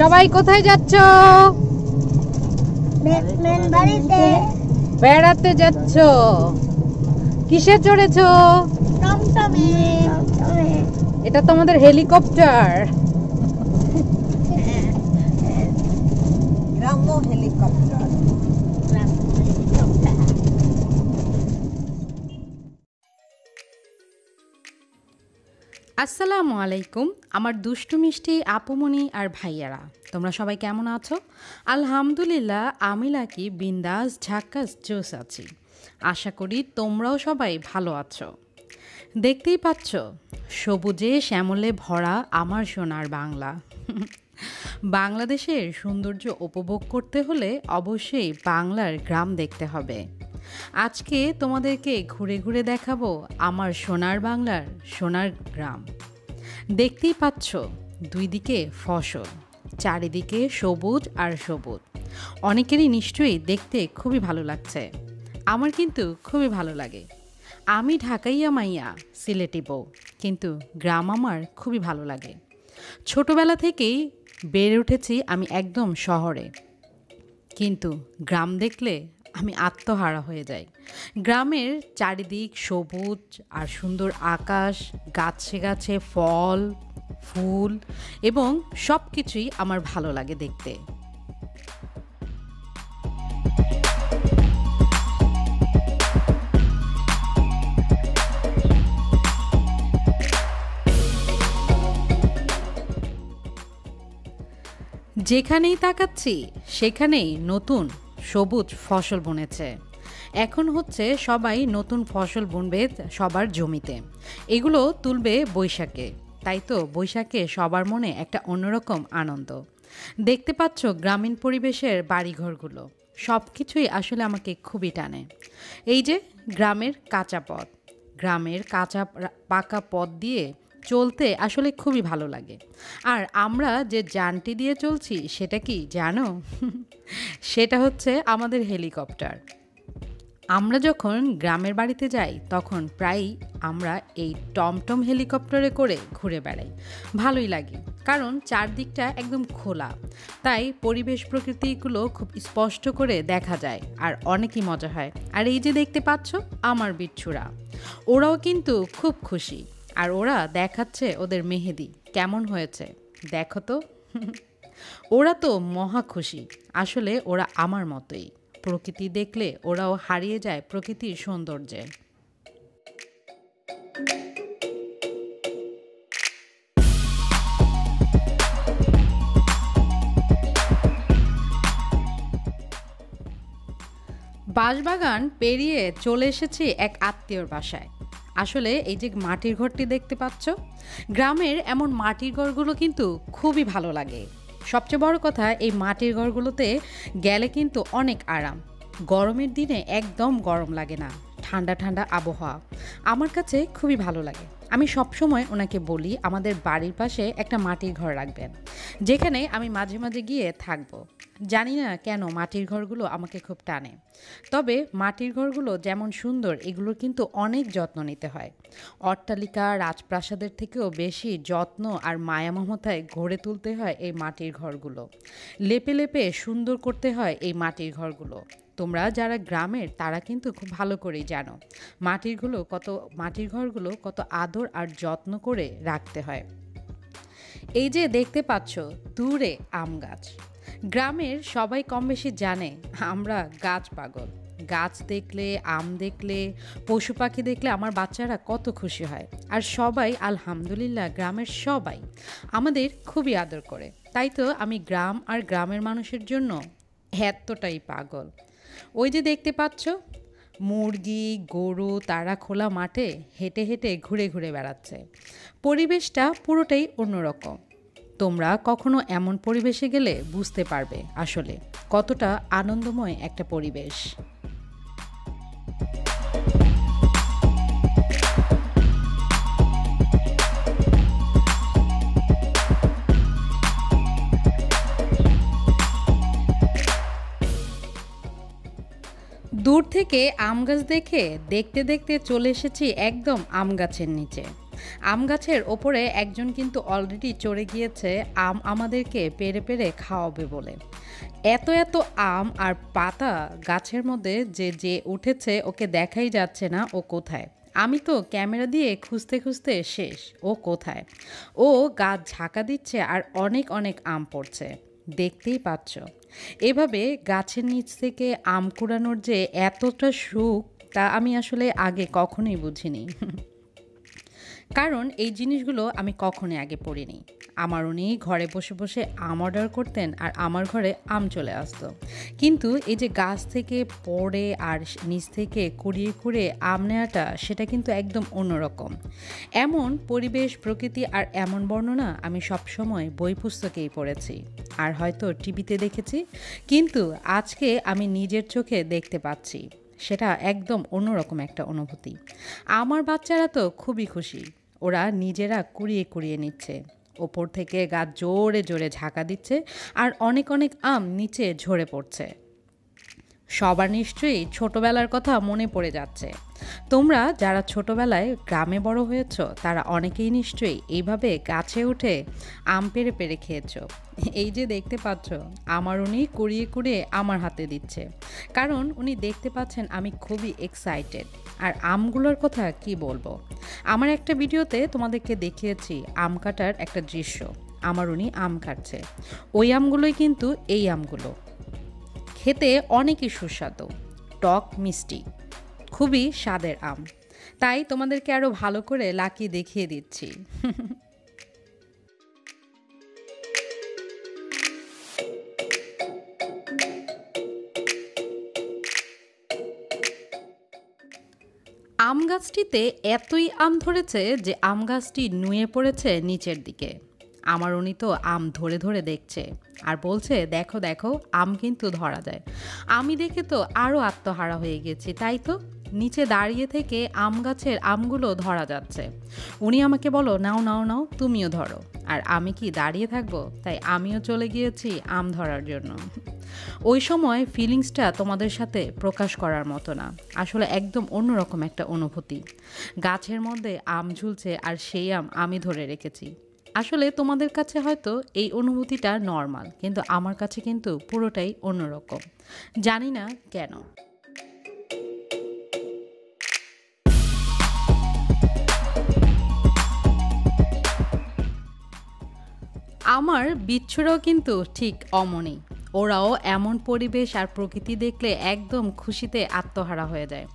সবাই কোথায় যাচ্ছ? বেড়াতে যাচ্ছ। কিসে চড়েছো? এটা তোমাদের হেলিকপ্টার। গ্রাম্য হেলিকপ্টার। আসসালামু আলাইকুম আমার দুষ্টু মিষ্টি আপুমনি আর ভাইয়ারা, তোমরা সবাই কেমন আছো? আলহামদুলিল্লাহ আমি লাকি বিন্দাস ঝাক্কাস জোস আছি। আশা করি তোমরাও সবাই ভালো আছো। দেখতেই পাচ্ছ সবুজে শ্যামলে ভরা আমার সোনার বাংলা। বাংলাদেশের সৌন্দর্য উপভোগ করতে হলে অবশ্যই বাংলার গ্রাম দেখতে হবে। আজকে তোমাদেরকে ঘুরে ঘুরে দেখাবো আমার সোনার বাংলার সোনার গ্রাম। দেখতেই পাচ্ছ দুই দিকে ফসল, চারিদিকে সবুজ আর সবুজ। অনেকেরই নিশ্চয়ই দেখতে খুবই ভালো লাগছে, আমার কিন্তু খুবই ভালো লাগে। আমি ঢাকাইয়া মাইয়া, সিলেটি বউ, কিন্তু গ্রাম আমার খুবই ভালো লাগে। ছোটবেলা থেকেই বেড়ে উঠেছি আমি একদম শহরে, কিন্তু গ্রাম দেখলে আমি আত্মহারা হয়ে যাই। গ্রামের চারিদিক সবুজ আর সুন্দর আকাশ, গাছে গাছে ফল ফুল এবং সব কিছুই আমার ভালো লাগে দেখতে। যেখানেই তাকাচ্ছি সেখানেই নতুন সবুজ ফসল বুনেছে। এখন হচ্ছে সবাই নতুন ফসল বুনবে সবার জমিতে, এগুলো তুলবে বৈশাখে। তাই তো বৈশাখে সবার মনে একটা অন্যরকম আনন্দ। দেখতে পাচ্ছ গ্রামীণ পরিবেশের বাড়িঘরগুলো, সব কিছুই আসলে আমাকে খুবই টানে। এই যে গ্রামের কাঁচা পথ, গ্রামের কাঁচা পাকা পথ দিয়ে চলতে আসলে খুবই ভালো লাগে। আর আমরা যে যানটি দিয়ে চলছি সেটা কি জানো? সেটা হচ্ছে আমাদের হেলিকপ্টার। আমরা যখন গ্রামের বাড়িতে যাই তখন প্রায়ই আমরা এই টমটম হেলিকপ্টারে করে ঘুরে বেড়াই। ভালোই লাগে, কারণ চারদিকটা একদম খোলা, তাই পরিবেশ প্রকৃতিগুলো খুব স্পষ্ট করে দেখা যায় আর অনেকই মজা হয়। আর এই যে দেখতে পাচ্ছ আমার বিচ্ছুরা, ওরাও কিন্তু খুব খুশি। আর ওরা দেখাচ্ছে ওদের মেহেদি কেমন হয়েছে, দেখো তো। ওরা তো মহা খুশি। আসলে ওরা আমার মতোই, প্রকৃতি দেখলে ওরাও হারিয়ে যায় প্রকৃতির সৌন্দর্যে। বাঁশবাগান পেরিয়ে চলে এসেছি এক আত্মীয়র বাসায়। আসলে এই যে মাটির ঘরটি দেখতে পাচ্ছ, গ্রামের এমন মাটির ঘরগুলো কিন্তু খুবই ভালো লাগে। সবচেয়ে বড় কথা, এই মাটির ঘরগুলোতে গেলে কিন্তু অনেক আরাম। গরমের দিনে একদম গরম লাগে না, ঠান্ডা ঠান্ডা আবহাওয়া আমার কাছে খুবই ভালো লাগে। আমি সবসময় ওনাকে বলি আমাদের বাড়ির পাশে একটা মাটির ঘর রাখবেন, যেখানে আমি মাঝে মাঝে গিয়ে থাকবো। জানি না কেন মাটির ঘরগুলো আমাকে খুব টানে। তবে মাটির ঘরগুলো যেমন সুন্দর, এগুলোর কিন্তু অনেক যত্ন নিতে হয়। অট্টালিকা রাজপ্রাসাদের থেকেও বেশি যত্ন আর মায়া মমতায় গড়ে তুলতে হয় এই মাটির ঘরগুলো। লেপে লেপে সুন্দর করতে হয় এই মাটির ঘরগুলো। তোমরা যারা গ্রামের তারা কিন্তু খুব ভালো করেই জানো মাটির ঘরগুলো কত আদর আর যত্ন করে রাখতে হয়। এই যে দেখতে পাচ্ছ দূরে আম গাছ। গ্রামের সবাই কম বেশি জানে আমরা গাছ পাগল। গাছ দেখলে, আম দেখলে, পশু পাখি দেখলে আমার বাচ্চারা কত খুশি হয়। আর সবাই আলহামদুলিল্লাহ গ্রামের সবাই আমাদের খুবই আদর করে। তাই তো আমি গ্রাম আর গ্রামের মানুষের জন্য এতটাই পাগল। ওই যে দেখতে পাচ্ছ মুরগি গরু তারা খোলা মাঠে হেঁটে হেঁটে ঘুরে ঘুরে বেড়াচ্ছে। পরিবেশটা পুরোটাই অন্যরকম। তোমরা কখনো এমন পরিবেশে গেলে বুঝতে পারবে আসলে কতটা আনন্দময় একটা পরিবেশ। দূর থেকে আম গাছ দেখে দেখতে দেখতে চলে এসেছি একদম আম গাছের নিচে। আম গাছের ওপরে একজন কিন্তু অলরেডি চড়ে গিয়েছে আম আমাদেরকে পেড়ে পেড়ে খাওয়াবে বলে। এত এত আম আর পাতা গাছের মধ্যে যে যে উঠেছে ওকে দেখাই যাচ্ছে না ও কোথায়। আমি তো ক্যামেরা দিয়ে খুঁজতে খুঁজতে শেষ, ও কোথায়। ও গাছ ঝাঁকা দিচ্ছে আর অনেক অনেক আম পড়ছে, দেখতেই পাচ্ছ। এভাবে গাছের নিচ থেকে আম কুড়ানোর যে এতটা সুখ তা আমি আসলে আগে কখনোই বুঝিনি। কারণ এই জিনিসগুলো আমি কখনোই আগে পড়িনি। আমার উনি ঘরে বসে বসে আম অর্ডার করতেন আর আমার ঘরে আম চলে আসতো। কিন্তু এই যে গাছ থেকে পড়ে আর নিচ থেকে কুড়িয়ে কুড়িয়ে আম নেওয়াটা, সেটা কিন্তু একদম অন্যরকম। এমন পরিবেশ, প্রকৃতি আর এমন বর্ণনা আমি সবসময় বই পুস্তকেই পড়েছি আর হয়তো টিভিতে দেখেছি, কিন্তু আজকে আমি নিজের চোখে দেখতে পাচ্ছি। সেটা একদম অন্যরকম একটা অনুভূতি। আমার বাচ্চারা তো খুবই খুশি। ওরা নিজেরা কুড়িয়ে কুড়িয়ে নিচ্ছে, ওপর থেকে গাছ জোরে জোরে ঝাঁকা দিচ্ছে আর অনেক অনেক আম নিচে ঝরে পড়ছে। সবার নিশ্চয়ই ছোটবেলার কথা মনে পড়ে যাচ্ছে। তোমরা যারা ছোটবেলায় গ্রামে বড় হয়েছ তারা অনেকেই নিশ্চয়ই এইভাবে গাছে উঠে আম পেড়ে পেড়ে খেয়েছ। এই যে দেখতে পাচ্ছ, আমার উনি কুড়িয়ে কুড়িয়ে আমার হাতে দিচ্ছে, কারণ উনি দেখতে পাচ্ছেন আমি খুবই এক্সাইটেড। আর আমগুলোর কথা কি বলবো, আমার একটা ভিডিওতে তোমাদেরকে দেখিয়েছি আম কাটার একটা দৃশ্য। আমার উনি আম কাটছে, ওই আমগুলোই কিন্তু এই আমগুলো। খেতে অনেকই সুস্বাদু, টক মিষ্টি, খুবই স্বাদের আম। তাই তোমাদেরকে আরও ভালো করে লাকি দেখিয়ে দিচ্ছি। আম গাছটিতে এতই আম ধরেছে যে আম গাছটি নুয়ে পড়েছে নিচের দিকে। আমার উনি তো আম ধরে ধরে দেখছে আর বলছে, দেখো দেখো আম কিন্তু ধরা যায়। আমি দেখে তো আরও আত্মহারা হয়ে গেছি। তাই তো নিচে দাঁড়িয়ে থেকে আম গাছের আমগুলো ধরা যাচ্ছে। উনি আমাকে বলো, নাও নাও নাও, তুমিও ধরো। আর আমি কি দাঁড়িয়ে থাকবো? তাই আমিও চলে গিয়েছি আম ধরার জন্য। ওই সময় ফিলিংসটা তোমাদের সাথে প্রকাশ করার মতো না, আসলে একদম অন্যরকম একটা অনুভূতি। গাছের মধ্যে আম ঝুলছে আর সেই আম আমি ধরে রেখেছি। আসলে তোমাদের কাছে হয়তো এই অনুভূতিটা নর্মাল, কিন্তু আমার কাছে কিন্তু পুরোটাই অন্যরকম। জানি না কেন। আমার বিচ্ছুরাও কিন্তু ঠিক অমনই। ওরাও এমন পরিবেশ আর প্রকৃতি দেখলে একদম খুশিতে আত্মহারা হয়ে যায়।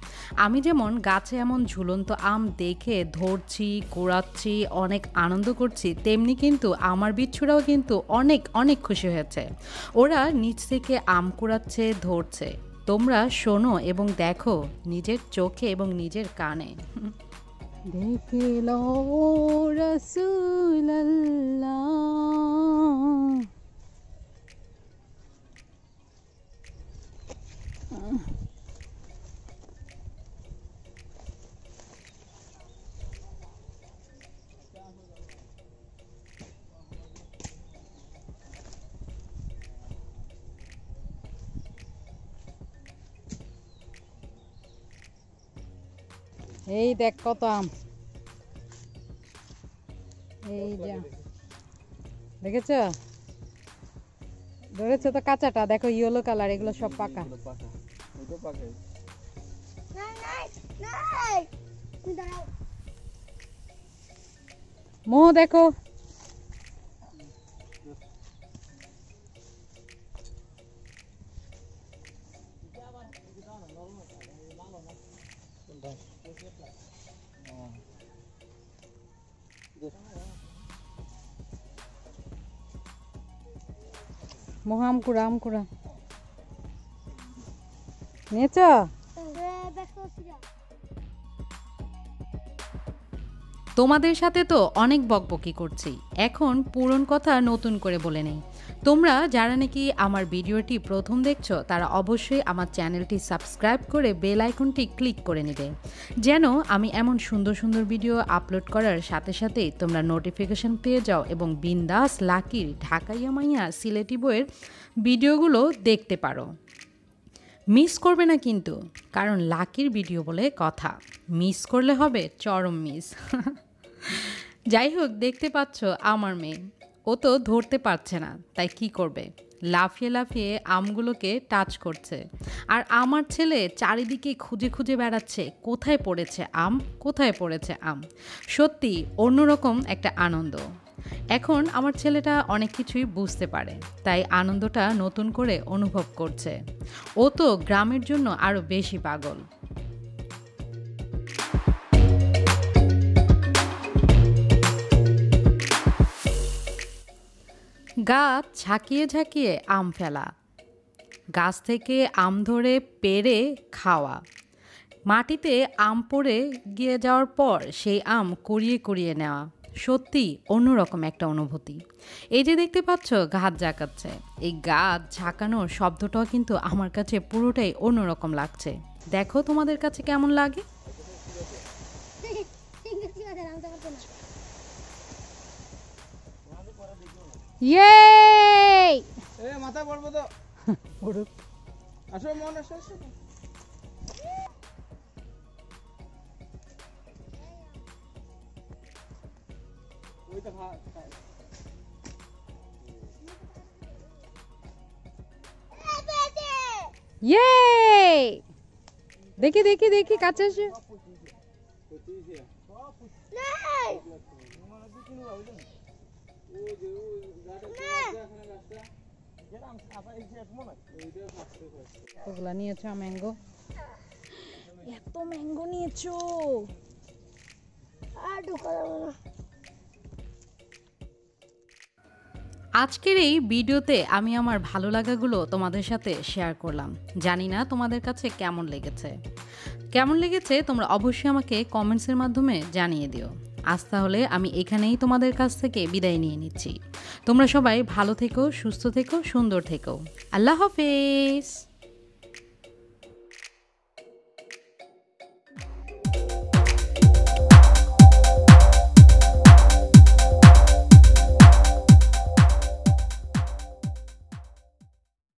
আমি যেমন গাছে এমন ঝুলন্ত আম দেখে ধরছি, কুড়াচ্ছি, অনেক আনন্দ করছি, তেমনি কিন্তু আমার বিচ্ছুরাও কিন্তু অনেক অনেক খুশি হয়েছে। ওরা নিচ থেকে আম কুড়াচ্ছে, ধরছে। তোমরা শোনো এবং দেখো নিজের চোখে এবং নিজের কানে। দেখে লো রাসূলুল্লাহ। এই দেখ কত আম, এই যা দেখেছ, ধরেছে তো কাঁচাটা, দেখো ইয়েলো কালার, এগুলো সব পাকা। মোহ দেখো, মোহ আম কুড়া, আম কুড়া নিয়েছ। তোমাদের সাথে তো অনেক বকবকি করছি, এখন পুরন কথা নতুন করে বলে নেই। তোমরা যারা নাকি আমার ভিডিওটি প্রথম দেখছো তারা অবশ্যই আমার চ্যানেলটি সাবস্ক্রাইব করে বেল আইকনটি ক্লিক করে নেবে, যেন আমি এমন সুন্দর সুন্দর ভিডিও আপলোড করার সাথে সাথেই তোমরা নোটিফিকেশন পেয়ে যাও এবং বিন্দাস লাকির ঢাকাইয়া মাইয়া সিলেটি বইয়ের ভিডিওগুলো দেখতে পারো। মিস করবে না কিন্তু, কারণ লাকির ভিডিও বলে কথা, মিস করলে হবে চরম মিস। যাই হোক, দেখতে পাচ্ছ আমার মেয়ে, ও তো ধরতে পারছে না, তাই কি করবে, লাফিয়ে লাফিয়ে আমগুলোকে টাচ করছে। আর আমার ছেলে চারিদিকে খুঁজে খুঁজে বেড়াচ্ছে কোথায় পড়েছে আম, কোথায় পড়েছে আম। সত্যি অন্যরকম একটা আনন্দ। এখন আমার ছেলেটা অনেক কিছুই বুঝতে পারে, তাই আনন্দটা নতুন করে অনুভব করছে। ও তো গ্রামের জন্য আরও বেশি পাগল। গাছ ঝাঁকিয়ে ঝাঁকিয়ে আম ফেলা, গাছ থেকে আম ধরে পেড়ে খাওয়া, মাটিতে আম পড়ে গিয়ে যাওয়ার পর সেই আম কুড়িয়ে কুড়িয়ে নেওয়া, সত্যি অন্যরকম একটা অনুভূতি। এই যে দেখতে পাচ্ছ গাছ ঝাঁকাচ্ছে, এই গাছ ঝাঁকানোর শব্দটাও কিন্তু আমার কাছে পুরোটাই অন্যরকম লাগছে। দেখো তোমাদের কাছে কেমন লাগে। ইয়ে মাথা পড়বো তো। আসো মন, আসো আসো। ওইটা ভাত ইয়ে দেখি দেখি দেখি কাছে এসে ওগুলা নিয়েছো ম্যাঙ্গো, এত ম্যাঙ্গো নিয়েছো। আজকের এই ভিডিওতে আমি আমার ভালো লাগাগুলো তোমাদের সাথে শেয়ার করলাম। জানি না তোমাদের কাছে কেমন লেগেছে তোমরা অবশ্যই আমাকে কমেন্টসের মাধ্যমে জানিয়ে দিও। আজ তাহলে আমি এখানেই তোমাদের কাছ থেকে বিদায় নিয়ে নিচ্ছি। তোমরা সবাই ভালো থেকো, সুস্থ থেকো, সুন্দর থেকো। আল্লাহ হাফেজ।